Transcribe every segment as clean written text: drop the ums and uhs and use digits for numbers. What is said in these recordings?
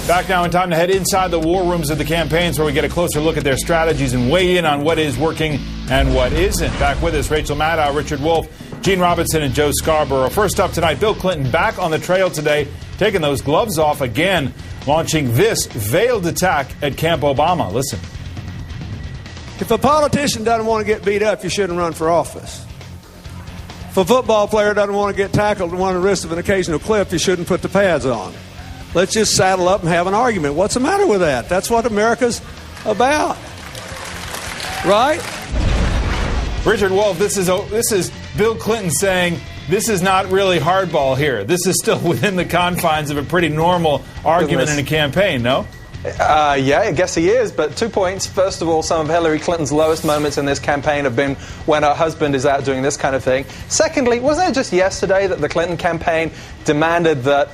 Back now in time to head inside the war rooms of the campaigns where we get a closer look at their strategies and weigh in on what is working and what isn't. Back with us, Rachel Maddow, Richard Wolffe, Eugene Robinson, and Joe Scarborough. First up tonight, Bill Clinton back on the trail today, taking those gloves off again, launching this veiled attack at Camp Obama. Listen. If a politician doesn't want to get beat up, you shouldn't run for office. If a football player doesn't want to get tackled and want the risk of an occasional clip, you shouldn't put the pads on. Let's just saddle up and have an argument. What's the matter with that? That's what America's about. Right? Richard Wolffe, this is Bill Clinton saying this is not really hardball here. This is still within the confines of a pretty normal argument in a campaign, no? Yeah, I guess he is, but 2 points. First of all, some of Hillary Clinton's lowest moments in this campaign have been when her husband is out doing this kind of thing. Secondly, wasn't it just yesterday that the Clinton campaign demanded that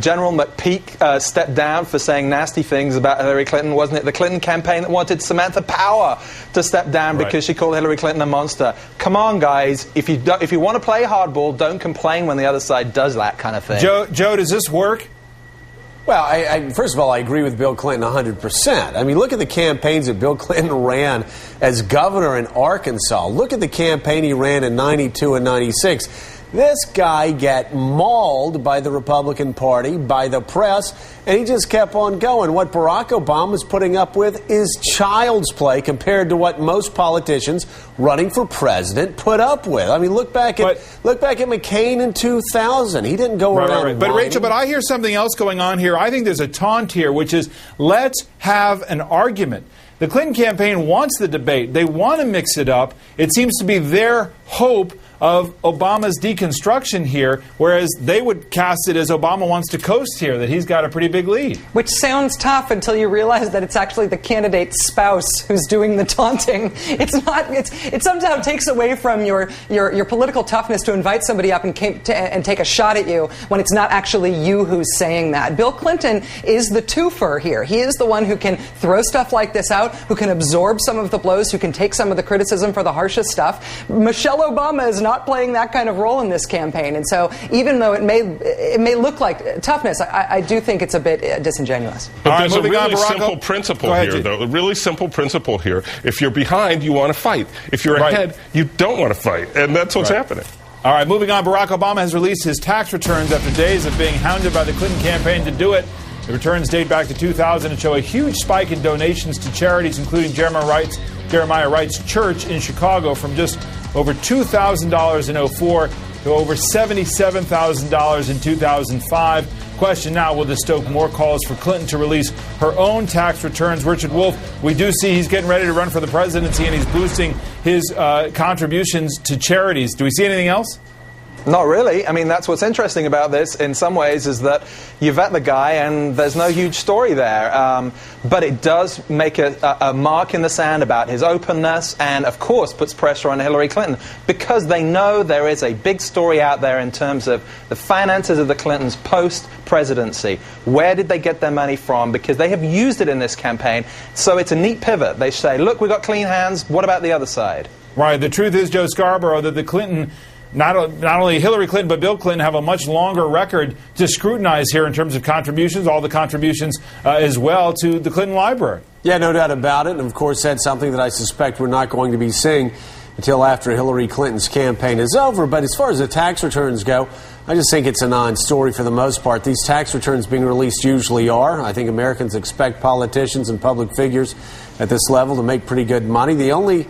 General McPeak step down for saying nasty things about Hillary Clinton? Wasn't it the Clinton campaign that wanted Samantha Power to step down because she called Hillary Clinton a monster? Come on, guys. If you want to play hardball, don't complain when the other side does that kind of thing. Joe, does this work? Well, first of all, I agree with Bill Clinton 100%. I mean, look at the campaigns that Bill Clinton ran as governor in Arkansas. Look at the campaign he ran in 92 and 96. This guy got mauled by the Republican Party, by the press, and he just kept on going. What Barack Obama is putting up with is child's play compared to what most politicians running for president put up with. I mean, look back at McCain in 2000. He didn't go around. But Rachel, I hear something else going on here. I think there's a taunt here, which is let's have an argument. The Clinton campaign wants the debate. They want to mix it up. It seems to be their hope of Obama's deconstruction here, whereas they would cast it as Obama wants to coast here, that he's got a pretty big lead. Which sounds tough until you realize that it's actually the candidate's spouse who's doing the taunting. It somehow takes away from your political toughness to invite somebody up and take a shot at you when it's not actually you who's saying that. Bill Clinton is the twofer here. He is the one who can throw stuff like this out, who can absorb some of the blows, who can take some of the criticism for the harshest stuff. Michelle Obama is not playing that kind of role in this campaign, and so even though it may look like toughness, I do think it's a bit disingenuous. But there's a really simple principle here, though. A really simple principle here. If you're behind, you want to fight. If you're ahead, you don't want to fight, and that's what's happening. All right, moving on. Barack Obama has released his tax returns after days of being hounded by the Clinton campaign to do it. The returns date back to 2000 and show a huge spike in donations to charities, including Jeremiah Wright's Church in Chicago, from just over $2,000 in 2004 to over $77,000 in 2005. Question now, will this stoke more calls for Clinton to release her own tax returns? Richard Wolffe, we do see he's getting ready to run for the presidency, and he's boosting his contributions to charities. Do we see anything else? Not really. I mean, that's what's interesting about this in some ways, is that you vet the guy and there's no huge story there. But it does make a mark in the sand about his openness, and, of course, puts pressure on Hillary Clinton, because they know there is a big story out there in terms of the finances of the Clintons post-presidency. Where did they get their money from? Because they have used it in this campaign. So it's a neat pivot. They say, look, we've got clean hands. What about the other side? Right. The truth is, Joe Scarborough, that the Clinton... Not only Hillary Clinton, but Bill Clinton have a much longer record to scrutinize here in terms of contributions, all the contributions as well to the Clinton Library. Yeah, no doubt about it. And, of course, that's something that I suspect we're not going to be seeing until after Hillary Clinton's campaign is over. But as far as the tax returns go, I just think it's a non-story for the most part. These tax returns being released usually are. I think Americans expect politicians and public figures at this level to make pretty good money. The only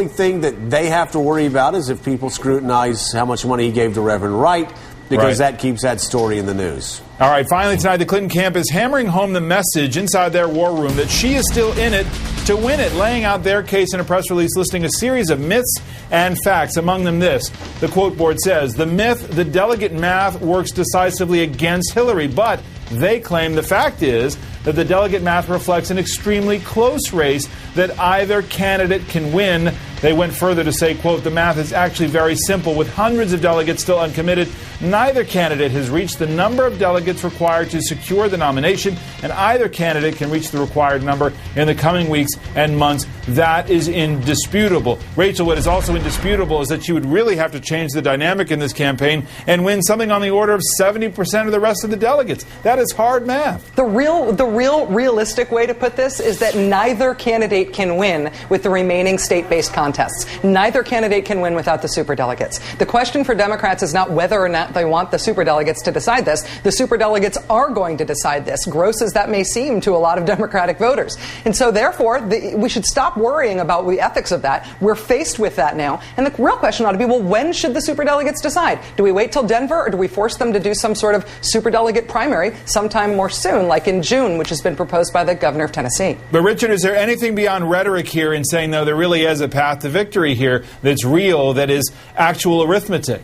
thing that they have to worry about is if people scrutinize how much money he gave to Reverend Wright, because that keeps that story in the news. All right, finally tonight, the Clinton camp is hammering home the message inside their war room that she is still in it to win it, laying out their case in a press release listing a series of myths and facts. Among them this, the quote board says, the myth, the delegate math works decisively against Hillary, but they claim the fact is that the delegate math reflects an extremely close race that either candidate can win. They went further to say, quote, the math is actually very simple. With hundreds of delegates still uncommitted, Neither candidate has reached the number of delegates required to secure the nomination, and either candidate can reach the required number in the coming weeks and months. That is indisputable. Rachel, what is also indisputable is that she would really have to change the dynamic in this campaign and win something on the order of 70% of the rest of the delegates. That is hard math. The realistic way to put this is that neither candidate can win with the remaining state-based contests. Neither candidate can win without the superdelegates. The question for Democrats is not whether or not they want the superdelegates to decide this. The superdelegates are going to decide this, gross as that may seem to a lot of Democratic voters. And so, therefore, we should stop worrying about the ethics of that. We're faced with that now. And the real question ought to be, well, when should the superdelegates decide? Do we wait till Denver, or do we force them to do some sort of superdelegate primary sometime more soon, like in June, which has been proposed by the governor of Tennessee? But, Richard, is there anything beyond rhetoric here in saying, no, there really is a path to victory here that's real, that is actual arithmetic?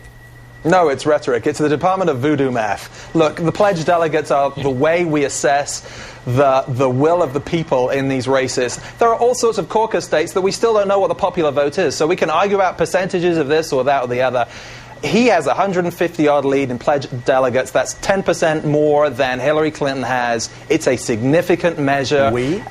No, it's rhetoric. It's the Department of Voodoo Math. Look, the pledged delegates are the way we assess the will of the people in these races. There are all sorts of caucus states that we still don't know what the popular vote is, so we can argue about percentages of this or that or the other. He has a 150-yard lead in pledged delegates. That's 10% more than Hillary Clinton has. It's a significant measure. We?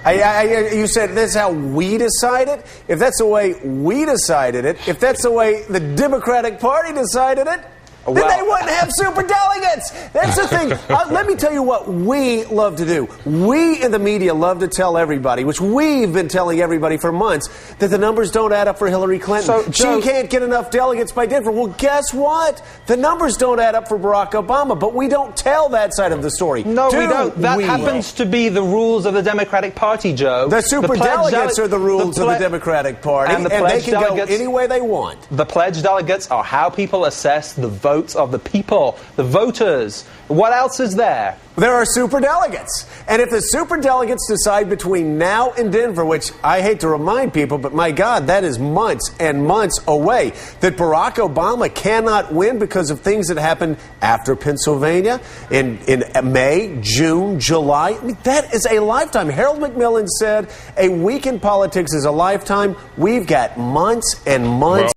You said that's how we decided? If that's the way we decided it, if that's the way the Democratic Party decided it, then they wouldn't have superdelegates. That's the thing. Let me tell you what we love to do. We in the media love to tell everybody, which we've been telling everybody for months, that the numbers don't add up for Hillary Clinton. She can't get enough delegates by Denver. Well, guess what? The numbers don't add up for Barack Obama, but we don't tell that side of the story. No, we don't. That happens to be the rules of the Democratic Party, Joe. The superdelegates are the rules of the Democratic Party, and they can go any way they want. The pledged delegates are how people assess the votes of the people, the voters. What else is there? There are superdelegates. And if the superdelegates decide between now and Denver, which I hate to remind people, but my God, that is months and months away, that Barack Obama cannot win because of things that happened after Pennsylvania in May, June, July. I mean, that is a lifetime. Harold Macmillan said a week in politics is a lifetime. We've got months and months.